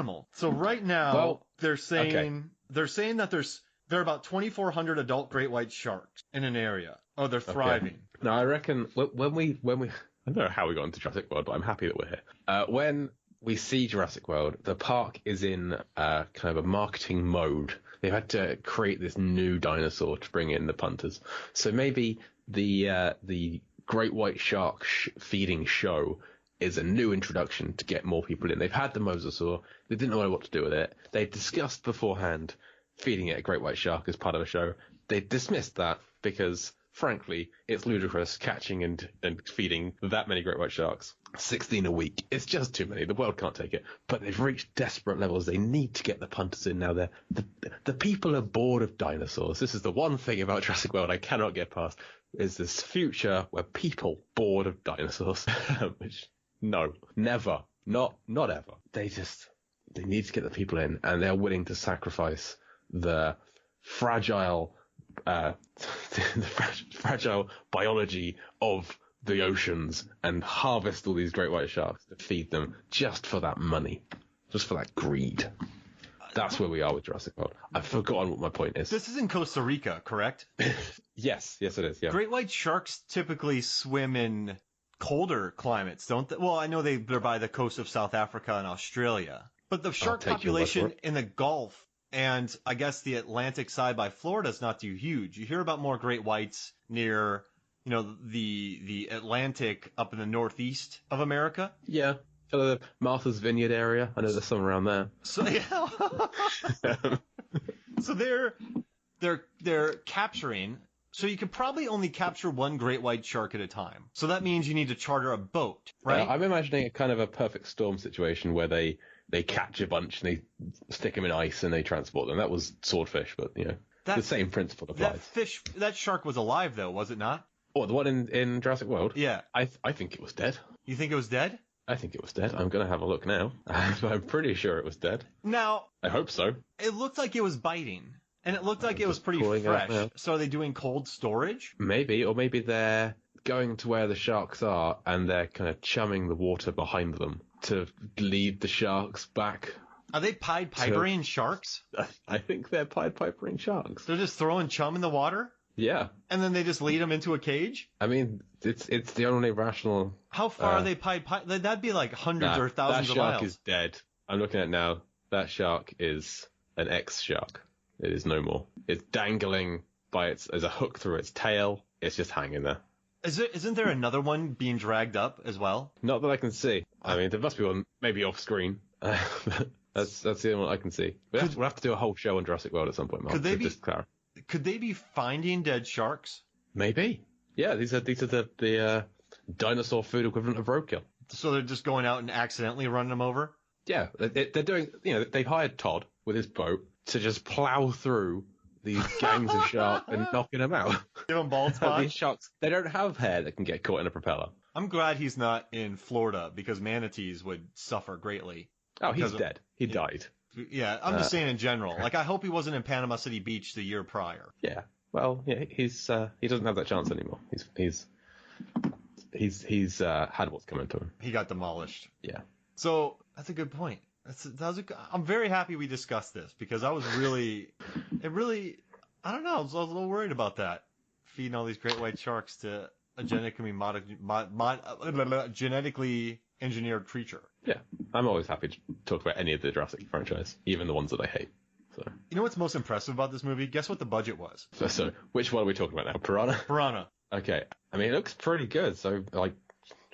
animal. So right now, they're saying that there are about 2,400 adult great white sharks in an area. Oh, they're thriving. Okay. No, I reckon when we I don't know how we got into Jurassic World, but I'm happy that we're here. When we see Jurassic World, the park is in kind of a marketing mode. They've had to create this new dinosaur to bring in the punters. So maybe the great white shark feeding show is a new introduction to get more people in. They've had the mosasaur. They didn't know what to do with it. They discussed beforehand feeding it a great white shark as part of a show. They dismissed that because, frankly, it's ludicrous catching and feeding that many great white sharks. 16 a week. It's just too many. The world can't take it. But they've reached desperate levels. They need to get the punters in now. The people are bored of dinosaurs. This is the one thing about Jurassic World I cannot get past, is this future where people bored of dinosaurs. Which, no, never. Not ever. They need to get the people in, and they're willing to sacrifice the fragile fragile biology of the oceans and harvest all these great white sharks to feed them just for that money, just for that greed. That's where we are with Jurassic World. I've forgotten what my point is. This is in Costa Rica, correct? Yes, it is. Yeah. Great white sharks typically swim in colder climates, don't they? Well, I know they're by the coast of South Africa and Australia, but the shark population in the Gulf and I guess the Atlantic side by Florida is not too huge. You hear about more great whites near, the Atlantic up in the northeast of America. Yeah. So the Martha's Vineyard area. I know there's some around there. So yeah. So they're capturing. So you could probably only capture one great white shark at a time. So that means you need to charter a boat, right? I'm imagining a kind of a perfect storm situation where they catch a bunch and they stick them in ice and they transport them. That was swordfish, but the same principle applies. That shark was alive though, was it not? Oh, the one in Jurassic World? Yeah. I think it was dead. You think it was dead? I think it was dead. I'm going to have a look now. I'm pretty sure it was dead. Now, I hope so. It looked like it was biting, and it looked like it was pretty fresh. So are they doing cold storage? Maybe, or maybe they're going to where the sharks are and they're kind of chumming the water behind them to lead the sharks back. Are they Pied Pipering sharks? I think they're Pied Pipering sharks. They're just throwing chum in the water? Yeah. And then they just lead them into a cage? I mean, it's the only rational... How far are they Pied Pipering? That'd be like hundreds or thousands of miles. That shark is dead. I'm looking at it now. That shark is an ex-shark. It is no more. It's dangling there's a hook through its tail. It's just hanging there. Isn't there another one being dragged up as well? Not that I can see. I mean, there must be one maybe off screen. That's the only one I can see. We'll have to do a whole show on Jurassic World at some point, Mark. Could they be finding dead sharks? Maybe. Yeah, these are the dinosaur food equivalent of roadkill. So they're just going out and accidentally running them over? Yeah, they're doing. They hired Todd with his boat to just plow through these gangs of sharks and knocking them out. Give them bald spots. These sharks, they don't have hair that can get caught in a propeller. I'm glad he's not in Florida because manatees would suffer greatly. Oh, he's dead. He died. Yeah, I'm just saying in general. Like, I hope he wasn't in Panama City Beach the year prior. Yeah. Well, yeah, he doesn't have that chance anymore. He's had what's coming to him. He got demolished. Yeah. So that's a good point. I'm very happy we discussed this because I was really, I don't know, I was a little worried about that. Feeding all these great white sharks to a genetically genetically engineered creature. Yeah, I'm always happy to talk about any of the Jurassic franchise, even the ones that I hate. So. You know what's most impressive about this movie? Guess what the budget was? So which one are we talking about now? Piranha? Piranha. Okay. I mean, it looks pretty good. So, like,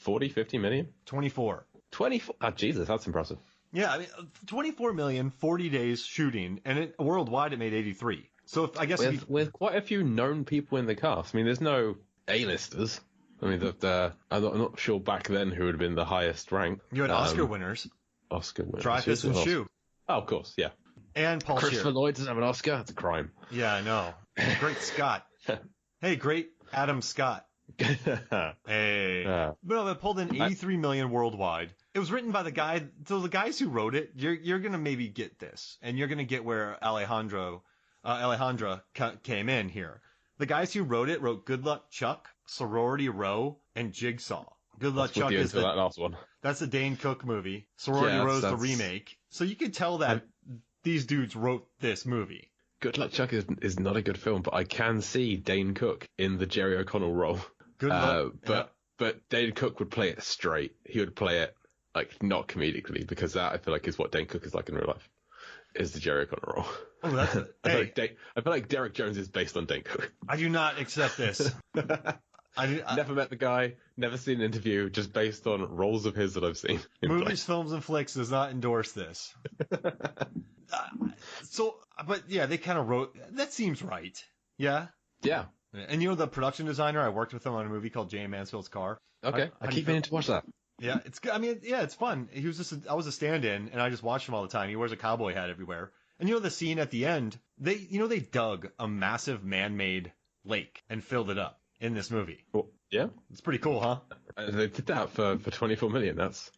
40, 50 million? 24. 24? Oh, Jesus, that's impressive. Yeah, I mean, 24 million, 40 days shooting, and worldwide it made 83. So I guess with quite a few known people in the cast. I mean, there's no A-listers. I mean, I'm not sure back then who would have been the highest rank. You had Oscar winners. Dreyfuss and Shue. Oh, of course, yeah. And Paul Christopher Scheer. Lloyd doesn't have an Oscar. That's a crime. Yeah, I know. Great Scott. Hey, great Adam Scott. Hey. But no, it pulled in 83 million worldwide. It was written by the guys who wrote it, you're going to maybe get this. And you're going to get where Alejandra came in here. The guys who wrote it wrote Good Luck Chuck, Sorority Row, and Jigsaw, Good Luck Chuck is that last one. That's a Dane Cook movie. Sorority Rose, the remake. So you can tell that these dudes wrote this movie. Good Luck Chuck is not a good film, but I can see Dane Cook in the Jerry O'Connell role. Good luck. But Dane Cook would play it straight. He would play it like not comedically, because that I feel like is what Dane Cook is like in real life. Is the Jerry O'Connell role. Oh, that's it. I feel like Derek Jones is based on Dane Cook. I do not accept this. I never met the guy, never seen an interview, just based on roles of his that I've seen. Movies, Films, and Flicks does not endorse this. But yeah, they kind of wrote, that seems right. Yeah? Yeah. And you know the production designer, I worked with him on a movie called Jay Mansfield's Car. Okay, I keep meaning to watch that. Yeah, it's good. I mean, yeah, it's fun. I was a stand-in, and I just watched him all the time. He wears a cowboy hat everywhere. And you know the scene at the end, they dug a massive man-made lake and filled it up in this movie. Well, yeah. It's pretty cool, huh? They did that for 24 million. That's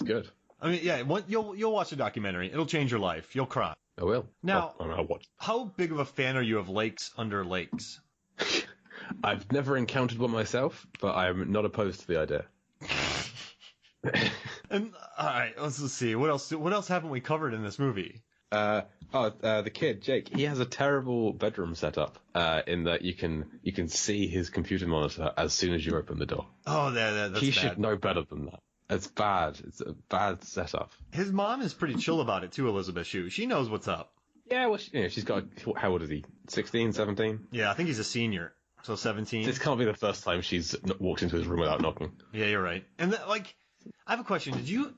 good. I mean, yeah, you'll watch the documentary. It'll change your life. You'll cry. I will. Now, I'll watch. How big of a fan are you of lakes under lakes? I've never encountered one myself, but I'm not opposed to the idea. And all right, let's see. What else haven't we covered in this movie? The kid Jake. He has a terrible bedroom setup. In that you can see his computer monitor as soon as you open the door. Oh, that's he bad. should know better than that. It's bad. It's a bad setup. His mom is pretty chill about it too, Elizabeth Shue. She knows what's up. Yeah, well, she's got. How old is he? 16, 17? Yeah, I think he's a senior. So 17. This can't be the first time she's walked into his room without knocking. Yeah, you're right. And I have a question.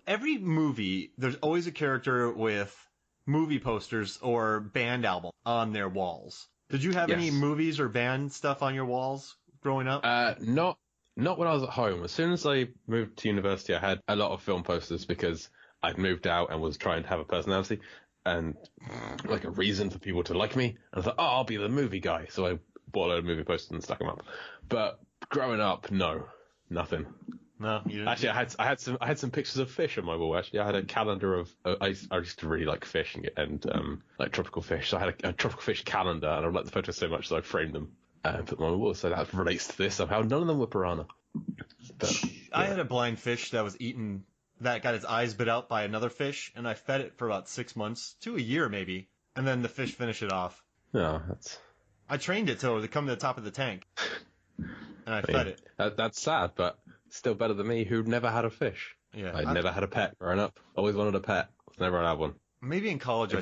Every movie, there's always a character with movie posters or band album on their walls. Did you have any movies or band stuff on your walls growing up? Not when I was at home. As soon as I moved to university, I had a lot of film posters because I'd moved out and was trying to have a personality and like a reason for people to like me. And I thought, I'll be the movie guy. So I bought a load of movie posters and stuck them up. But growing up, no, nothing. No, you didn't. Actually, I had some pictures of fish on my wall. Actually, I had a calendar of I used to really like fish and like tropical fish. So I had a tropical fish calendar, and I liked the photos so much that I framed them and put them on my wall. So that relates to this somehow. None of them were piranha. But, yeah. I had a blind fish that got its eyes bit out by another fish, and I fed it for about 6 months to a year maybe, and then the fish finished it off. No, that's. I trained it to come to the top of the tank, and I fed it. That's sad, but still better than me, who never had a fish. Yeah, I'd never had a pet growing up. Always wanted a pet. Never had one. Maybe in college,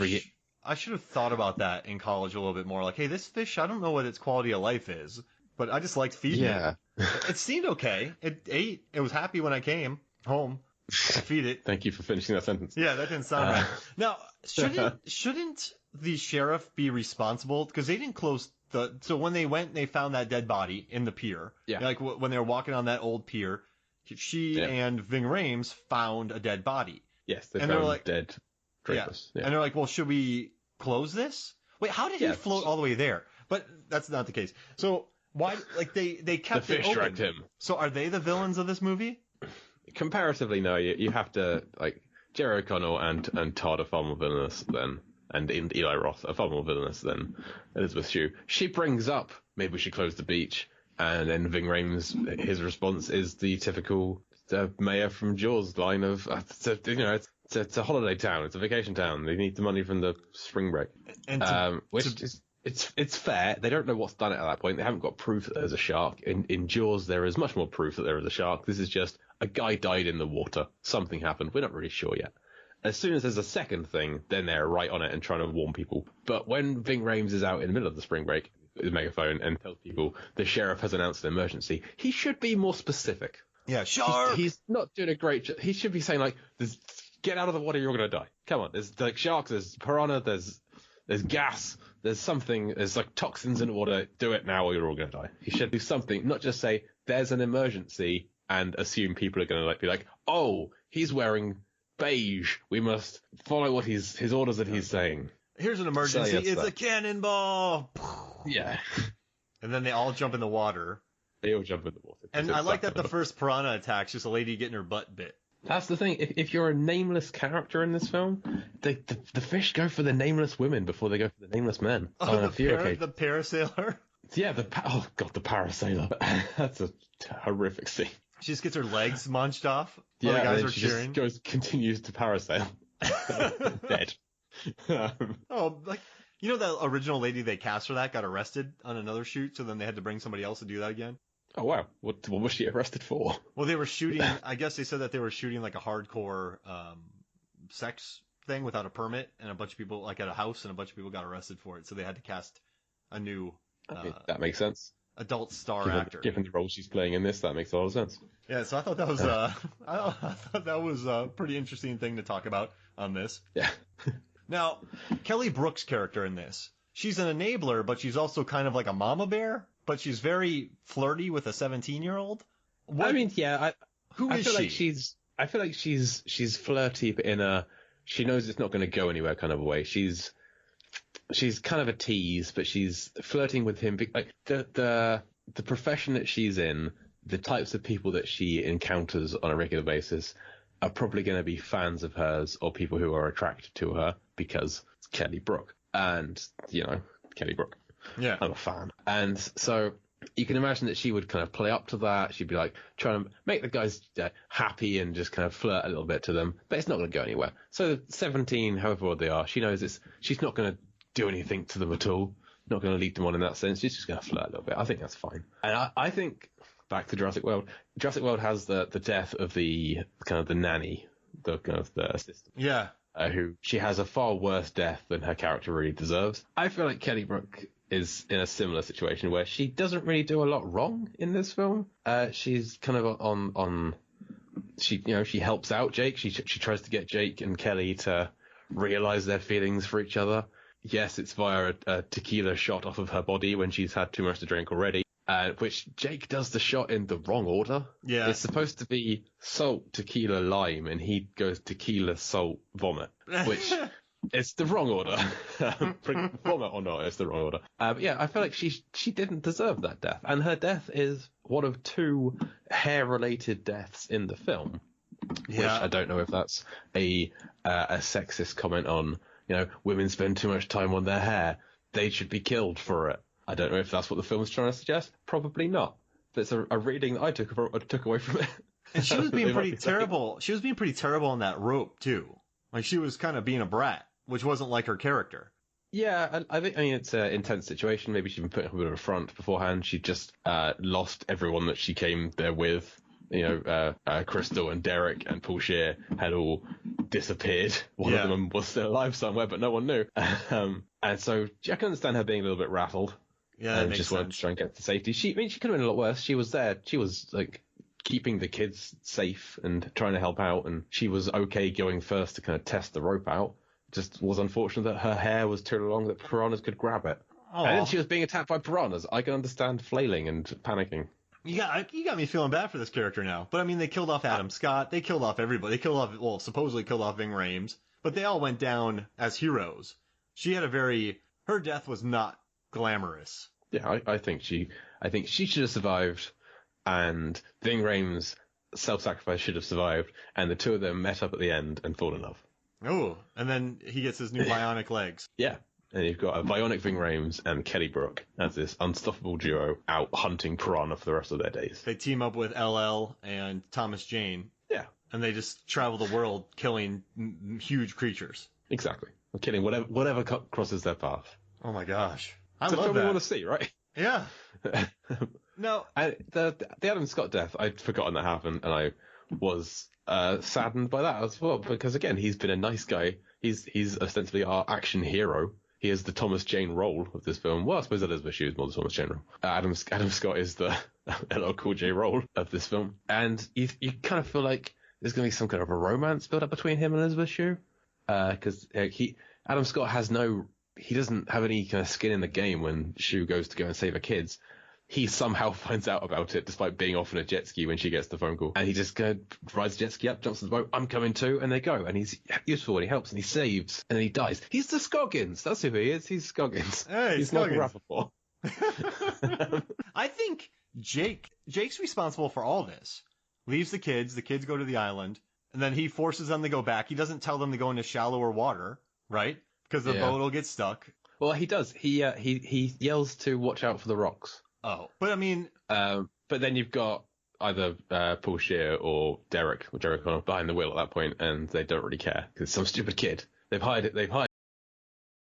I should have thought about that in college a little bit more. Like, hey, this fish, I don't know what its quality of life is, but I just liked feeding it. It seemed okay. It ate. It was happy when I came home to feed it. Thank you for finishing that sentence. Yeah, that didn't sound right. Now, shouldn't the sheriff be responsible? Because they didn't close so when they went and they found that dead body in the pier, like when they were walking on that old pier, she and Ving Rhames found a dead body. Yes, they found dead Dreyfus. Yeah. And they're like, well, should we close this? Wait, how did he float all the way there? But that's not the case. So why, like they kept the it fish open. dragged him. So are they the villains of this movie? Comparatively, no. You have to, like, Jerry O'Connell and Todd are far more villainous than, and Eli Roth are far more villainous than Elizabeth Shue. She brings up, maybe we should close the beach, and then Ving Rhames, his response is the typical mayor from Jaws line of, it's a holiday town, it's a vacation town, they need the money from the spring break. It's fair. They don't know what's done it at that point. They haven't got proof that there's a shark. In Jaws, there is much more proof that there is a shark. This is just a guy died in the water. Something happened. We're not really sure yet. As soon as there's a second thing, then they're right on it and trying to warn people. But when Ving Rhames is out in the middle of the spring break with a megaphone and tells people the sheriff has announced an emergency, he should be more specific. Yeah, shark! He's not doing a great job. He should be saying, like, get out of the water, you're going to die. Come on. There's like sharks, there's piranha, there's gas, there's something, there's like toxins in the water, do it now or you're all going to die. He should do something, not just say, there's an emergency and assume people are going to be like, oh, he's wearing beige, we must follow what his orders that he's saying. Here's an emergency, it's a cannonball! Yeah. And then they all jump in the water. They all jump in the water. And I like that the first piranha attack's just a lady getting her butt bit. That's the thing. If you're a nameless character in this film, the fish go for the nameless women before they go for the nameless men. Oh, the parasailer? Yeah, the parasailer. That's a horrific scene. She just gets her legs munched off Yeah, while the guys and are she cheering. just continues to parasail. Dead. Oh, like, you know, the original lady they cast for that got arrested on another shoot, so then they had to bring somebody else to do that again. Oh, wow. What was she arrested for? Well, they were shooting, I guess they said that they were shooting like a hardcore sex thing without a permit, and a bunch of people, like at a house, and a bunch of people got arrested for it, so they had to cast a new That makes sense. adult star actor. Given the role she's playing in this, that makes a lot of sense. Yeah, so I thought that was I thought that was a pretty interesting thing to talk about on this. Yeah. Now, Kelly Brook's character in this, she's an enabler, but she's also kind of like a mama bear, but she's very flirty with a 17-year-old. I mean, yeah, who is she? I feel like she's flirty, but she knows it's not going to go anywhere kind of a way. She's kind of a tease, but she's flirting with him. Like the profession that she's in, the types of people that she encounters on a regular basis are probably going to be fans of hers or people who are attracted to her because it's Kelly Brook. And, Kelly Brook. Yeah. I'm a fan. And so you can imagine that she would kind of play up to that. She'd be like trying to make the guys happy and just kind of flirt a little bit to them, but it's not going to go anywhere. So 17, however old they are, she knows she's not going to do anything to them at all. Not going to lead them on in that sense. She's just going to flirt a little bit. I think that's fine. And I think back to Jurassic World. Jurassic World has the death of the kind of the nanny, the kind of the assistant. Yeah. Who she has a far worse death than her character really deserves. I feel like Kelly Brook is in a similar situation where she doesn't really do a lot wrong in this film. She's kind of on she helps out Jake. She tries to get Jake and Kelly to realize their feelings for each other. Yes, it's via a tequila shot off of her body when she's had too much to drink already. Which Jake does the shot in the wrong order. Yeah. It's supposed to be salt, tequila, lime, and he goes tequila, salt, vomit, which it's the wrong order. Vomit or not, it's the wrong order. But yeah, I feel like she didn't deserve that death. And her death is one of two hair-related deaths in the film. Yeah. Which I don't know if that's a sexist comment on, women spend too much time on their hair. They should be killed for it. I don't know if that's what the film's trying to suggest. Probably not. But it's a reading that I took away from it. And she was being pretty terrible. She was being pretty terrible on that rope too. Like she was kind of being a brat, which wasn't like her character. Yeah, I mean it's an intense situation. Maybe she'd been putting up a bit of a front beforehand. She just lost everyone that she came there with. Crystal and Derek and Paul Scheer had all disappeared. One of them was still alive somewhere, but no one knew. And so I can understand her being a little bit rattled. Yeah, and just wanted to try and get to safety. She could have been a lot worse. She was there. She was like keeping the kids safe and trying to help out, and she was okay going first to kind of test the rope out. Just was unfortunate that her hair was too long that piranhas could grab it. Oh. And then she was being attacked by piranhas. I can understand flailing and panicking. You got me feeling bad for this character now. But I mean, they killed off Adam Scott. They killed off everybody. They supposedly killed off Ving Rhames. But they all went down as heroes. She had her death was not glamorous. Yeah, I think she should have survived, and Ving Rhames' self-sacrifice should have survived, and the two of them met up at the end and fall in love. Oh, and then he gets his new bionic legs. Yeah. And you've got a bionic Ving Rhames and Kelly Brook as this unstoppable duo out hunting piranha for the rest of their days. They team up with LL and Thomas Jane. Yeah. And they just travel the world killing huge creatures. Exactly. Killing whatever crosses their path. Oh my gosh. I love that. It's a film we want to see, right? Yeah. No. And the Adam Scott death, I'd forgotten that happened, and I was saddened by that as well, because again, he's been a nice guy. He's ostensibly our action hero. He is the Thomas Jane role of this film. Well, I suppose Elizabeth Shue is more the Thomas Jane role. Adam Scott is the LL Cool J role of this film. And you kind of feel like there's going to be some kind of a romance built up between him and Elizabeth Shue. Because Adam Scott he doesn't have any kind of skin in the game when Shue goes to go and save her kids. He somehow finds out about it despite being off on a jet ski when she gets the phone call. And he just rides the jet ski up, jumps in the boat, I'm coming too, and they go. And he's useful and he helps and he saves and then he dies. He's the Scoggins. That's who he is. He's Scoggins. Hey, he's Scoggins. Michael Rappaport. I think Jake's responsible for all this. Leaves the kids go to the island, and then he forces them to go back. He doesn't tell them to go into shallower water, right? Because the boat will get stuck. Well, he does. He yells to watch out for the rocks. Oh, but I mean... but then you've got either Paul Scheer or Jerry O'Connell behind the wheel at that point, and they don't really care because some stupid kid. They've hired